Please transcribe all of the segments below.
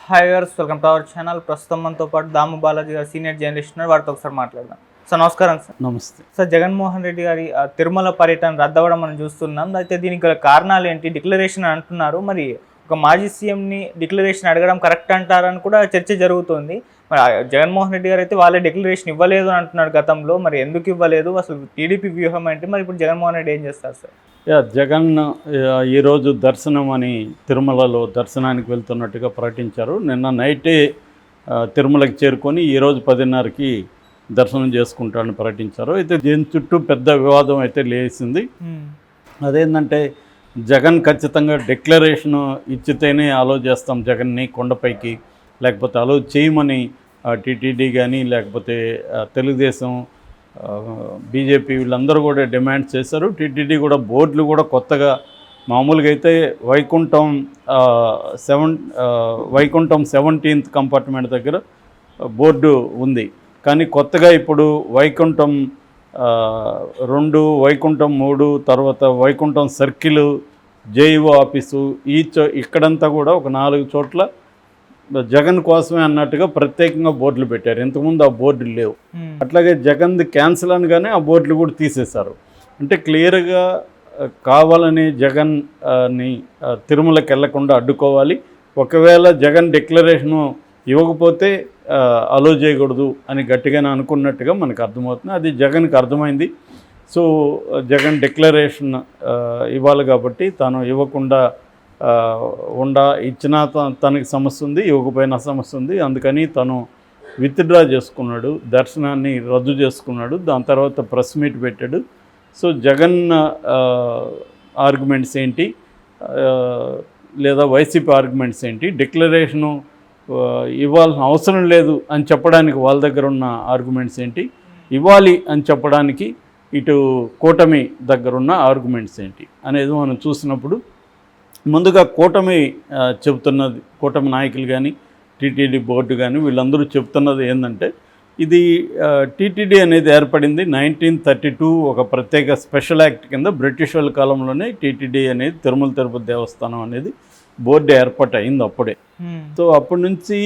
Hi viewers, welcome to our channel. ప్రస్తుతం మనతో పాటు దాము బాలాజీ గారు సీనియర్ జర్నలిస్ట్ ఉన్నారు. వారితో ఒకసారి మాట్లాడదాం. సార్ నమస్కారం. సార్ నమస్తే. సార్, జగన్మోహన్ రెడ్డి గారి తిరుమల పర్యటన రద్దవడం మనం చూస్తున్నాం. అయితే దీనికి గల కారణాలు ఏంటి? డిక్లరేషన్ అంటున్నారు. మరి ఒక మాజీ సీఎంని డిక్లరేషన్ అడగడం కరెక్ట్ అంటారని కూడా చర్చ జరుగుతుంది. మరి జగన్మోహన్ రెడ్డి గారు అయితే వాళ్ళే డిక్లరేషన్ ఇవ్వలేదు అని అంటున్నారు గతంలో. మరి ఎందుకు ఇవ్వలేదు? అసలు టీడీపీ వ్యూహం ఏంటి? మరి ఇప్పుడు జగన్మోహన్ రెడ్డి ఏం చేస్తారు సార్? జగన్ ఈరోజు దర్శనం అని తిరుమలలో దర్శనానికి వెళ్తున్నట్టుగా ప్రకటించారు. నిన్న నైటే తిరుమలకి చేరుకొని ఈరోజు 10:30కి దర్శనం చేసుకుంటారని ప్రకటించారు. అయితే దీని చుట్టూ పెద్ద వివాదం అయితే లేచింది. అదేంటంటే జగన్ ఖచ్చితంగా డిక్లరేషన్ ఇచ్చితేనే అలో చేస్తాం జగన్ని కొండపైకి, లేకపోతే అలో చేయమని టీటీడీ కానీ లేకపోతే తెలుగుదేశం బీజేపీ వీళ్ళందరూ కూడా డిమాండ్ చేశారు. టీటీడీ కూడా బోర్డులు కూడా కొత్తగా మామూలుగా అయితే వైకుంఠం 17th కంపార్ట్మెంట్ దగ్గర బోర్డు ఉంది. కానీ కొత్తగా ఇప్పుడు వైకుంఠం 2, వైకుంఠం 3, తర్వాత వైకుంఠం సర్కిల్, జేఈఓ ఆఫీసు ఇక్కడంతా కూడా ఒక 4 చోట్ల జగన్ కోసమే అన్నట్టుగా ప్రత్యేకంగా బోర్డులు పెట్టారు. ఇంతకుముందు ఆ బోర్డులు లేవు. అట్లాగే జగన్ది క్యాన్సిల్ అనగానే ఆ బోర్డులు కూడా తీసేశారు. అంటే క్లియర్గా కావాలని జగన్ని తిరుమలకి వెళ్లకుండా అడ్డుకోవాలి. ఒకవేళ జగన్ డిక్లరేషను ఇవ్వకపోతే అలో చేయకూడదు అని గట్టిగానే అనుకున్నట్టుగా మనకు అర్థమవుతుంది. అది జగన్కి అర్థమైంది. సో జగన్ డిక్లరేషన్ ఇవ్వాలి కాబట్టి తాను ఇవ్వకుండా ఇచ్చినా తనకి సమస్య ఉంది, ఇవ్వకపోయినా సమస్య ఉంది. అందుకని తను విత్డ్రా చేసుకున్నాడు, దర్శనాన్ని రద్దు చేసుకున్నాడు. దాని తర్వాత ప్రెస్ మీట్ పెట్టాడు. సో జగన్ ఆర్గ్యుమెంట్స్ ఏంటి, లేదా వైసీపీ ఆర్గ్యుమెంట్స్ ఏంటి, డిక్లరేషను ఇవ్వాల్సిన అవసరం లేదు అని చెప్పడానికి వాళ్ళ దగ్గర ఉన్న ఆర్గ్యుమెంట్స్ ఏంటి, ఇవ్వాలి అని చెప్పడానికి ఇటు కూటమి దగ్గరున్న ఆర్గ్యుమెంట్స్ ఏంటి అనేది మనం చూసినప్పుడు, ముందుగా కూటమి చెబుతున్నది, కూటమి నాయకులు కానీ టీటీడీ బోర్డు కానీ వీళ్ళందరూ చెప్తున్నది ఏంటంటే, ఇది టీటీడీ అనేది ఏర్పడింది 1932 ఒక ప్రత్యేక స్పెషల్ యాక్ట్ కింద. బ్రిటిష్ వాళ్ళ కాలంలోనే టీటీడీ అనేది తిరుమల తిరుపతి దేవస్థానం అనేది బోర్డు ఏర్పాటు అయింది అప్పుడే. సో అప్పటి నుంచి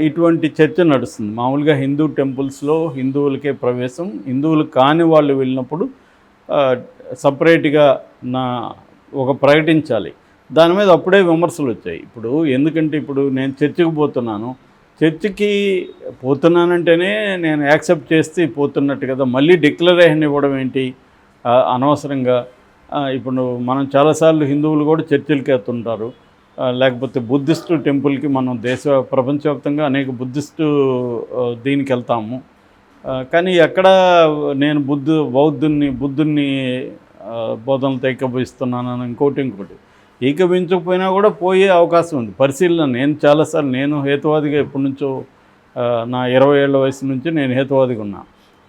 ఇటువంటి చర్చ నడుస్తుంది. మామూలుగా హిందూ టెంపుల్స్లో హిందువులకే ప్రవేశం, హిందువులు కాని వాళ్ళు వెళ్ళినప్పుడు సపరేట్గా ప్రకటించాలి. దాని మీద అప్పుడే విమర్శలు వచ్చాయి. ఇప్పుడు ఎందుకంటే ఇప్పుడు నేను చర్చికి పోతున్నాను, చర్చికి పోతున్నానంటేనే నేను యాక్సెప్ట్ చేస్తే పోతున్నట్టు కదా, మళ్ళీ డిక్లరేషన్ ఇవ్వడం ఏంటి అనవసరంగా. ఇప్పుడు మనం చాలాసార్లు హిందువులు కూడా చర్చిలకి వెళ్తుంటారు, లేకపోతే బుద్ధిస్టు టెంపుల్కి మనం ప్రపంచవ్యాప్తంగా అనేక బుద్ధిస్టు దీనికి వెళ్తాము. కానీ ఎక్కడ నేను బుద్ధుని బోధనలతో ఏకీభవిస్తున్నాను ఇంకోటి ఏకీభవించకపోయినా కూడా పోయే అవకాశం ఉంది. పరిశీలన నేను చాలాసార్లు, నేను హేతువాదిగా ఎప్పటి నుంచో నా 20 ఏళ్ల వయసు నుంచి నేను హేతువాదిగా ఉన్నా.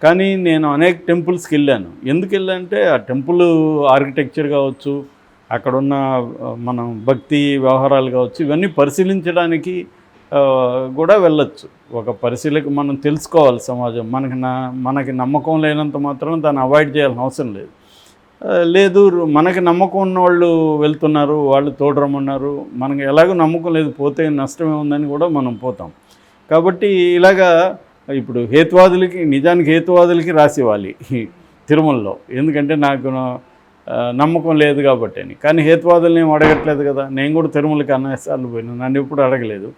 కానీ నేను అనేక టెంపుల్స్కి వెళ్ళాను. ఎందుకు వెళ్ళానంటే ఆ టెంపుల్ ఆర్కిటెక్చర్ కావచ్చు, అక్కడున్న మనం భక్తి వ్యవహారాలు కావచ్చు, ఇవన్నీ పరిశీలించడానికి కూడా వెళ్ళొచ్చు. ఒక పరిశీలక మనం తెలుసుకోవాలి సమాజం. మనకి నమ్మకం లేనంత మాత్రం దాన్ని అవాయిడ్ చేయాల్సిన అవసరం లేదు. మనకి నమ్మకం ఉన్న వాళ్ళు వెళ్తున్నారు, వాళ్ళు తోడరమన్నారు, మనకి ఎలాగో నమ్మకం లేదు, పోతే నష్టమే ఉందని కూడా మనం పోతాం. కాబట్టి ఇలాగా ఇప్పుడు నిజానికి హేతువాదులకి రాసివ్వాలి తిరుమలలో, ఎందుకంటే నాకు నమ్మకం లేదు కాబట్టి అని. కానీ హేతువాదులను ఏం అడగట్లేదు కదా. నేను కూడా తిరుమలకి అన్నిసార్లు పోయినా, నన్ను ఎప్పుడు అడగలేదు.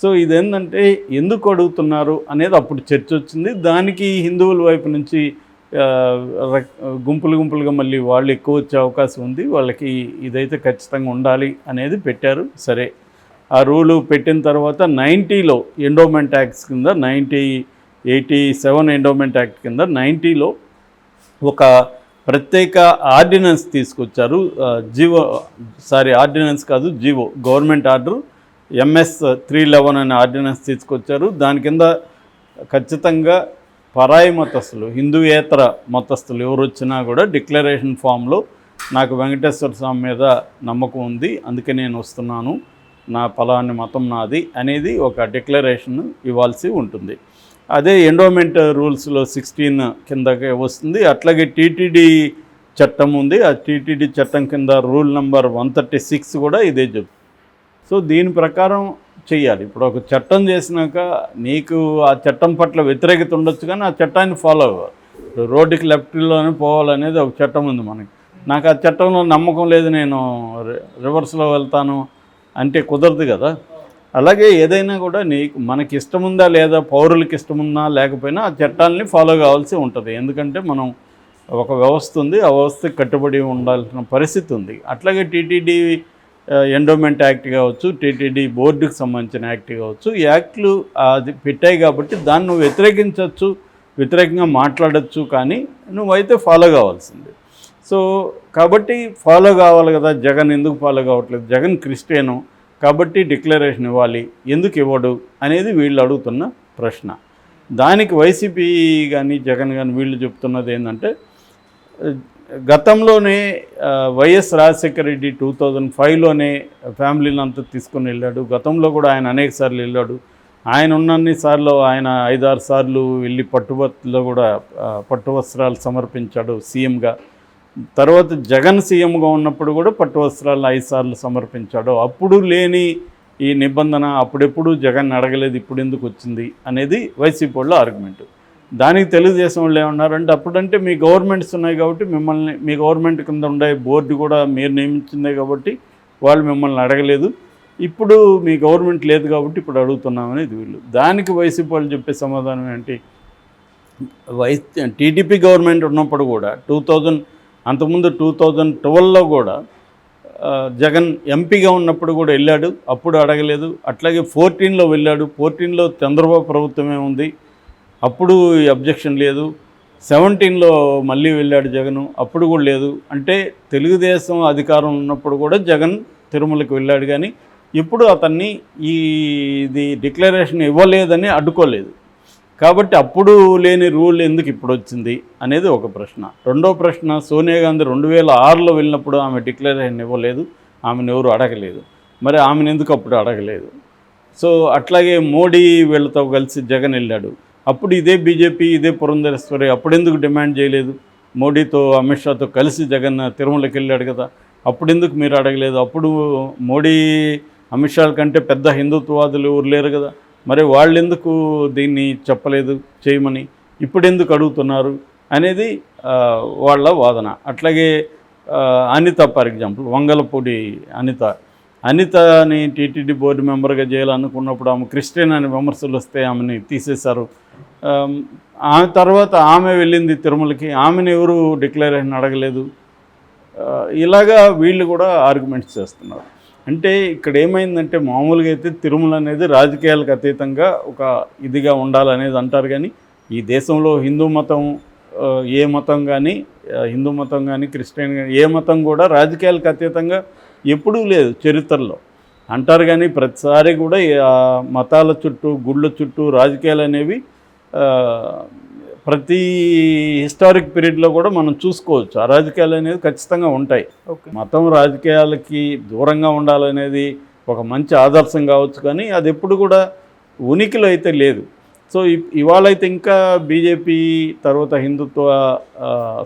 సో ఇదేంటంటే ఎందుకు అడుగుతున్నారు అనేది అప్పుడు చర్చ వచ్చింది. దానికి హిందువుల వైపు నుంచి గుంపులుగా మళ్ళీ వాళ్ళు ఎక్కువ వచ్చే అవకాశం ఉంది, వాళ్ళకి ఇదైతే ఖచ్చితంగా ఉండాలి అనేది పెట్టారు. సరే, ఆ రూలు పెట్టిన తర్వాత 90లో ఎండోమెంట్ యాక్ట్స్ కింద 1987 ఎండోమెంట్ యాక్ట్ కింద 90లో ఒక ప్రత్యేక ఆర్డినెన్స్ తీసుకొచ్చారు. ఆర్డినెన్స్ కాదు, జీవో, గవర్నమెంట్ ఆర్డర్ MS 311 అనే ఆర్డినెన్స్ తీసుకొచ్చారు. దాని కింద ఖచ్చితంగా పరాయి మతస్థులు, హిందూయేతర మతస్థులు ఎవరు వచ్చినా కూడా డిక్లరేషన్ ఫామ్లో నాకు వెంకటేశ్వర స్వామి మీద నమ్మకం ఉంది, అందుకే నేను వస్తున్నాను, నా ఫలాని మతం నాది అనేది ఒక డిక్లరేషన్ ఇవ్వాల్సి ఉంటుంది. అదే ఎండోమెంట్ రూల్స్లో 16 కిందకే వస్తుంది. అట్లాగే టీటీడీ చట్టం ఉంది, ఆ టీటీడీ చట్టం కింద రూల్ నెంబర్ 136 కూడా ఇదే చెప్తుంది. సో దీని ప్రకారం చెయ్యాలి. ఇప్పుడు ఒక చట్టం చేసినాక నీకు ఆ చట్టం పట్ల వ్యతిరేకత ఉండొచ్చు, కానీ ఆ చట్టాన్ని ఫాలో అవ్వాలి. ఇప్పుడు రోడ్డుకి లెఫ్ట్లోనే పోవాలనేది ఒక చట్టం ఉంది మనకి. నాకు ఆ చట్టంలో నమ్మకం లేదు, నేను రివర్స్లో వెళ్తాను అంటే కుదరదు కదా. అలాగే ఏదైనా కూడా మనకి ఇష్టముందా లేదా, పౌరులకి ఇష్టముందా లేకపోయినా ఆ చట్టాలని ఫాలో కావాల్సి ఉంటుంది. ఎందుకంటే మనం ఒక వ్యవస్థ ఉంది, ఆ వ్యవస్థకి కట్టుబడి ఉండాల్సిన పరిస్థితి ఉంది. అట్లాగే టీటీడీ ఎండోమెంట్ యాక్ట్ కావచ్చు, టీటీడీ బోర్డుకి సంబంధించిన యాక్ట్ కావచ్చు, ఈ యాక్ట్లు అది పెట్టాయి కాబట్టి దాన్ని నువ్వు వ్యతిరేకించవచ్చు, వ్యతిరేకంగా మాట్లాడచ్చు, కానీ నువ్వైతే ఫాలో కావాల్సింది. సో కాబట్టి ఫాలో కావాలి కదా. జగన్ ఎందుకు ఫాలో కావట్లేదు? జగన్ క్రిస్టియను కాబట్టి డిక్లరేషన్ ఇవ్వాలి, ఎందుకు ఇవ్వడు అనేది వీళ్ళు అడుగుతున్న ప్రశ్న. దానికి వైసీపీ కానీ జగన్ కానీ వీళ్ళు చెప్తున్నది ఏంటంటే, గతంలోనే వైఎస్ రాజశేఖర రెడ్డి 2005లోనే ఫ్యామిలీని అంతా తీసుకుని వెళ్ళాడు. గతంలో కూడా ఆయన అనేక సార్లు వెళ్ళాడు. ఆయన ఉన్నన్ని సార్లు ఆయన 5-6 సార్లు వెళ్ళి పట్టుబత్తులో కూడా పట్టు వస్త్రాలు సమర్పించాడు సీఎంగా. తర్వాత జగన్ సీఎంగా ఉన్నప్పుడు కూడా పట్టు వస్త్రాలు 5 సార్లు సమర్పించాడు. అప్పుడు లేని ఈ నిబంధన అప్పుడెప్పుడు జగన్ అడగలేదు, ఇప్పుడు ఎందుకు వచ్చింది అనేది వైసీపీ వాళ్ళ ఆర్గ్యుమెంట్. దానికి తెలుగుదేశం వాళ్ళు ఏమన్నారంటే, అప్పుడంటే మీ గవర్నమెంట్స్ ఉన్నాయి కాబట్టి మిమ్మల్ని, మీ గవర్నమెంట్ కింద ఉండే బోర్డు కూడా మీరు నియమించిందే కాబట్టి వాళ్ళు మిమ్మల్ని అడగలేదు, ఇప్పుడు మీ గవర్నమెంట్ లేదు కాబట్టి ఇప్పుడు అడుగుతున్నామనేది వీళ్ళు. దానికి వైసీపీ వాళ్ళు చెప్పే సమాధానం ఏంటి? టీడీపీ గవర్నమెంట్ ఉన్నప్పుడు కూడా అంతకుముందు 2012లో కూడా జగన్ ఎంపీగా ఉన్నప్పుడు కూడా వెళ్ళాడు, అప్పుడు అడగలేదు. అట్లాగే 2014లో వెళ్ళాడు, 2014లో చంద్రబాబు ప్రభుత్వమే ఉంది, అప్పుడు అబ్జెక్షన్ లేదు. 2017లో మళ్ళీ వెళ్ళాడు జగన్, అప్పుడు కూడా లేదు. అంటే తెలుగుదేశం అధికారం ఉన్నప్పుడు కూడా జగన్ తిరుమలకి వెళ్ళాడు, కానీ ఇప్పుడు అతన్ని ఇది డిక్లరేషన్ ఇవ్వలేదని అడ్డుకోలేదు. కాబట్టి అప్పుడు లేని రూల్ ఎందుకు ఇప్పుడు వచ్చింది అనేది ఒక ప్రశ్న. రెండో ప్రశ్న, సోనియా గాంధీ 2006లో వెళ్ళినప్పుడు ఆమె డిక్లరేషన్ ఇవ్వలేదు, ఆమెను ఎవరు అడగలేదు, మరి ఆమెను ఎందుకు అప్పుడు అడగలేదు? సో అట్లాగే మోడీ వీళ్ళతో కలిసి జగన్ వెళ్ళాడు, అప్పుడు ఇదే బీజేపీ, ఇదే పురంధరేశ్వరి, అప్పుడెందుకు డిమాండ్ చేయలేదు? మోడీతో అమిత్ షాతో కలిసి జగన్ తిరుమలకి వెళ్ళాడు కదా, అప్పుడెందుకు మీరు అడగలేదు? అప్పుడు మోడీ అమిత్ షా కంటే పెద్ద హిందుత్వవాదులు ఎవరు లేరు కదా, మరి వాళ్ళు ఎందుకు దీన్ని చెప్పలేదు చేయమని, ఇప్పుడు ఎందుకు అడుగుతున్నారు అనేది వాళ్ళ వాదన. అట్లాగే అనిత, ఫర్ ఎగ్జాంపుల్ వంగలపూడి అనితని టీటీడీ బోర్డు మెంబర్గా చేయాలనుకున్నప్పుడు ఆమె క్రిస్టియన్ అని విమర్శలు వస్తే ఆమెని తీసేశారు. ఆమె తర్వాత ఆమె వెళ్ళింది తిరుమలకి, ఆమెను ఎవరు డిక్లరేషన్ అడగలేదు. ఇలాగా వీళ్ళు కూడా ఆర్గ్యుమెంట్స్ చేస్తున్నారు. అంటే ఇక్కడ ఏమైందంటే, మామూలుగా అయితే తిరుమల అనేది రాజకీయాలకు అతీతంగా ఒక ఇదిగా ఉండాలనేది అంటారు, కానీ ఈ దేశంలో హిందూ మతం కానీ క్రిస్టియన్ కానీ ఏ మతం కూడా రాజకీయాలకు అతీతంగా ఎప్పుడూ లేదు చరిత్రలో అంటారు. కానీ ప్రతిసారి కూడా మతాల చుట్టూ, గుళ్ళ చుట్టూ రాజకీయాలు అనేవి ప్రతి హిస్టారిక్ పీరియడ్లో కూడా మనం చూసుకోవచ్చు. ఆ రాజకీయాలు అనేవి ఖచ్చితంగా ఉంటాయి. మతం రాజకీయాలకి దూరంగా ఉండాలనేది ఒక మంచి ఆదర్శం కావచ్చు, కానీ అది ఎప్పుడు కూడా ఉనికిలో అయితే లేదు. సో ఇవాళైతే ఇంకా బీజేపీ తర్వాత హిందుత్వ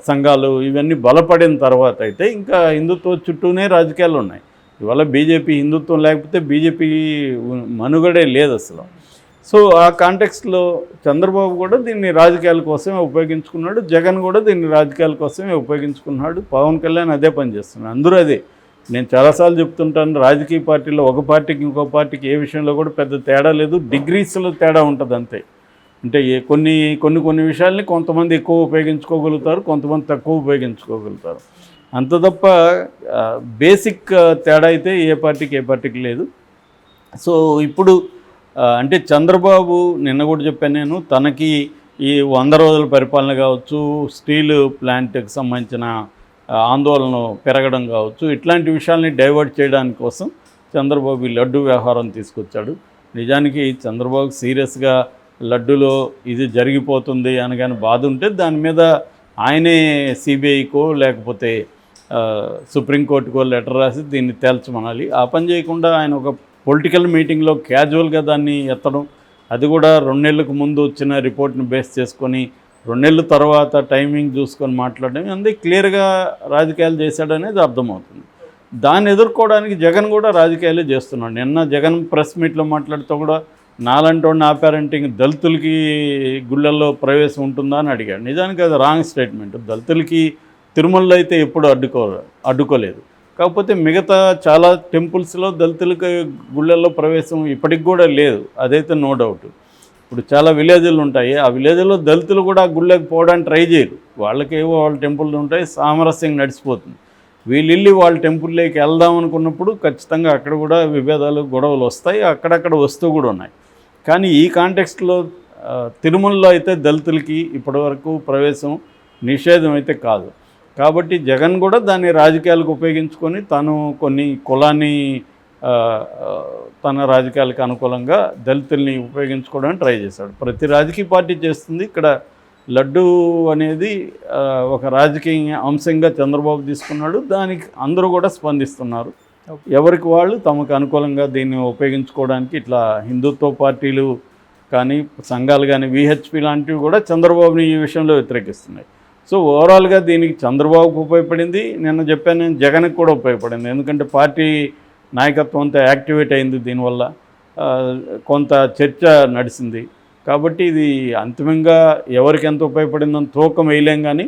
సంఘాలు ఇవన్నీ బలపడిన తర్వాత అయితే ఇంకా హిందుత్వ చుట్టూనే రాజకీయాలు ఉన్నాయి. ఇవాళ బీజేపీ హిందుత్వం లేకపోతే బీజేపీ మనుగడే లేదు అసలు. సో ఆ కాంటెక్స్ట్లో చంద్రబాబు కూడా దీన్ని రాజకీయాల కోసమే ఉపయోగించుకున్నాడు, జగన్ కూడా దీన్ని రాజకీయాల కోసమే ఉపయోగించుకున్నాడు, పవన్ కళ్యాణ్ అదే పని చేస్తున్నాడు, అందరూ అదే. నేను చాలాసార్లు చెప్తుంటాను, రాజకీయ పార్టీలో ఒక పార్టీకి ఇంకో పార్టీకి ఏ విషయంలో కూడా పెద్ద తేడా లేదు, డిగ్రీస్లో తేడా ఉంటుంది అంతే. అంటే కొన్ని విషయాల్ని కొంతమంది ఎక్కువ ఉపయోగించుకోగలుగుతారు, కొంతమంది తక్కువ ఉపయోగించుకోగలుగుతారు, అంత తప్ప బేసిక్ తేడా అయితే ఏ పార్టీకి లేదు. సో ఇప్పుడు అంటే చంద్రబాబు, నిన్న కూడా చెప్పాను నేను, తనకి ఈ 100 రోజుల పరిపాలన కావచ్చు, స్టీల్ ప్లాంట్కి సంబంధించిన ఆందోళన పెరగడం కావచ్చు, ఇట్లాంటి విషయాల్ని డైవర్ట్ చేయడానికి కోసం చంద్రబాబు ఈ లడ్డు వ్యవహారం తీసుకొచ్చాడు. నిజానికి చంద్రబాబు సీరియస్గా లడ్డులో ఇది జరిగిపోతుంది అనగానే బాధ ఉంటే దాని మీద ఆయనే సిబిఐకో లేకపోతే సుప్రీంకోర్టుకో లెటర్ రాసి దీన్ని తేల్చమనాలి. ఆ పని చేయకుండా ఆయన ఒక పొలిటికల్ మీటింగ్లో క్యాజువల్గా దాన్ని ఎత్తడం, అది కూడా 2 నెలలకు ముందు వచ్చిన రిపోర్ట్ని బేస్ చేసుకొని 2 నెలల తర్వాత టైమింగ్ చూసుకొని మాట్లాడడం, అందుకే క్లియర్గా రాజకీయాలు చేశాడనేది అర్థమవుతుంది. దాన్ని ఎదుర్కోవడానికి జగన్ కూడా రాజకీయాలు చేస్తున్నాడు. నిన్న జగన్ ప్రెస్ మీట్లో మాట్లాడుతూ కూడా నాలంటి వాడిని ఆపారంటే ఇంక దళితులకి గుళ్ళల్లో ప్రవేశం ఉంటుందా అని అడిగాడు. నిజానికి అది రాంగ్ స్టేట్మెంట్. దళితులకి తిరుమలలో అయితే ఎప్పుడు అడ్డుకోలేదు. కాకపోతే మిగతా చాలా టెంపుల్స్లో దళితులకి గుళ్ళల్లో ప్రవేశం ఇప్పటికి కూడా లేదు, అదైతే నో డౌట్. ఇప్పుడు చాలా విలేజ్లు ఉంటాయి, ఆ విలేజ్లో దళితులు కూడా గుళ్ళకి పోవడానికి ట్రై చేయరు. వాళ్ళకేవో వాళ్ళ టెంపుల్ ఉంటాయి, సామరస్యంగా నడిచిపోతుంది. వీళ్ళు వాళ్ళ టెంపుల్లోకి వెళ్దాం అనుకున్నప్పుడు ఖచ్చితంగా అక్కడ కూడా విభేదాలు గొడవలు వస్తాయి, అక్కడక్కడ వస్తూ కూడా ఉన్నాయి. కానీ ఈ కాంటెక్స్ట్లో తిరుమలలో అయితే దళితులకి ఇప్పటివరకు ప్రవేశం నిషేధం అయితే కాదు. కాబట్టి జగన్ కూడా దాన్ని రాజకీయాలకు ఉపయోగించుకొని తను కొన్ని కులాన్ని తన రాజకీయాలకు అనుకూలంగా దళితుల్ని ఉపయోగించుకోవడానికి ట్రై చేశాడు. ప్రతి రాజకీయ పార్టీ చేస్తుంది. ఇక్కడ లడ్డు అనేది ఒక రాజకీయ అంశంగా చంద్రబాబు తీసుకున్నాడు. దానికి అందరూ కూడా స్పందిస్తున్నారు. ఎవరికి వాళ్ళు తమకు అనుకూలంగా దీన్ని ఉపయోగించుకోవడానికి ఇట్లా హిందుత్వ పార్టీలు కానీ సంఘాలు కానీ విహెచ్పి లాంటివి కూడా చంద్రబాబుని ఈ విషయంలో వ్యతిరేకిస్తున్నాయి. సో ఓవరాల్గా దీనికి చంద్రబాబుకు ఉపయోగపడింది, నిన్న చెప్పాను నేను జగన్కి కూడా ఉపయోగపడింది. ఎందుకంటే పార్టీ నాయకత్వం అంతా యాక్టివేట్ అయింది, దీనివల్ల కొంత చర్చ నడిచింది. కాబట్టి ఇది అంతిమంగా ఎవరికి ఎంత ఉపయోగపడిందని తూకం వేయలేం, కానీ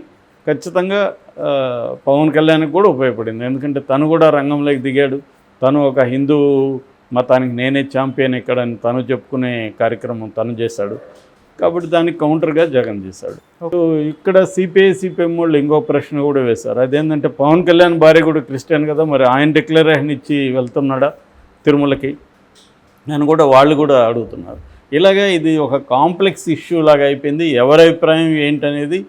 ఖచ్చితంగా పవన్ కళ్యాణ్కి కూడా ఉపయోగపడింది. ఎందుకంటే తను కూడా రంగంలోకి దిగాడు. తను ఒక హిందూ మతానికి నేనే ఛాంపియన్ ఇక్కడ అని తను చెప్పుకునే కార్యక్రమం తను చేశాడు. కాబట్టి దానికి కౌంటర్గా జగన్ చేశాడు. ఇక్కడ సిపిఎం వాళ్ళు ఇంకో ప్రశ్న కూడా వేశారు. అదేంటంటే పవన్ కళ్యాణ్ భార్య కూడా క్రిస్టియన్ కదా, మరి ఆయన డిక్లరేషన్ ఇచ్చి వెళ్తున్నాడా తిరుమలకి అని కూడా వాళ్ళు కూడా అడుగుతున్నారు. ఇలాగే ఇది ఒక కాంప్లెక్స్ ఇష్యూ లాగా అయిపోయింది. ఎవరి అభిప్రాయం ఏంటనేది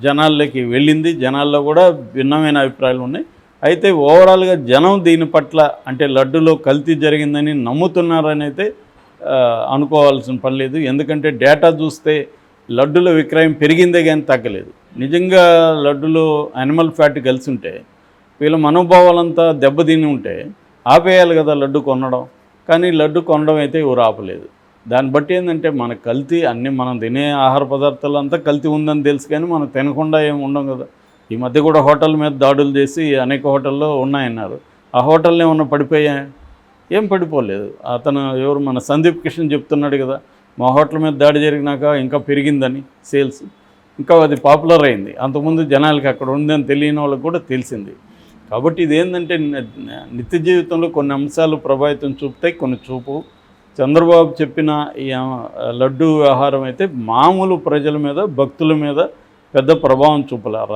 జనాల్లోకి వెళ్ళింది. జనాల్లో కూడా భిన్నమైన అభిప్రాయాలు ఉన్నాయి. అయితే ఓవరాల్గా జనం దీని పట్ల అంటే లడ్డులో కల్తీ జరిగిందని నమ్ముతున్నారని అయితే అనుకోవాల్సిన పని లేదు. ఎందుకంటే డేటా చూస్తే లడ్డులో విక్రయం పెరిగిందే కానీ తగ్గలేదు. నిజంగా లడ్డులో యానిమల్ ఫ్యాట్ కలిసి ఉంటే వీళ్ళ మనోభావాలంతా దెబ్బతిని ఉంటే ఆపేయాలి కదా లడ్డు కొనడం. కానీ లడ్డు కొనడం అయితే ఎవరు ఆపలేదు. దాన్ని బట్టి ఏంటంటే మన కల్తీ అన్నీ మనం తినే ఆహార పదార్థాలు అంతా కల్తీ ఉందని తెలుసు, కానీ మనం తినకుండా ఏమి ఉండం కదా. ఈ మధ్య కూడా హోటల్ మీద దాడులు చేసి అనేక హోటల్లో ఉన్నాయన్నారు. ఆ హోటల్ని ఏమన్నా పడిపోయా? ఏం పడిపోలేదు. అతను ఎవరు మన సందీప్ కిషన్ చెప్తున్నాడు కదా, మా హోటల్ మీద దాడి జరిగినాక ఇంకా పెరిగిందని సేల్స్, ఇంకా అది పాపులర్ అయింది. అంతకుముందు జనాలకి అక్కడ ఉందని తెలియని వాళ్ళకి కూడా తెలిసింది. కాబట్టి ఇదేంటంటే నిత్య జీవితంలో కొన్ని అంశాలు ప్రభావితం చూపుతాయి, కొన్ని చూపు. చంద్రబాబు చెప్పిన ఈ లడ్డు వ్యవహారం అయితే మామూలు ప్రజల మీద భక్తుల మీద పెద్ద ప్రభావం చూపలే.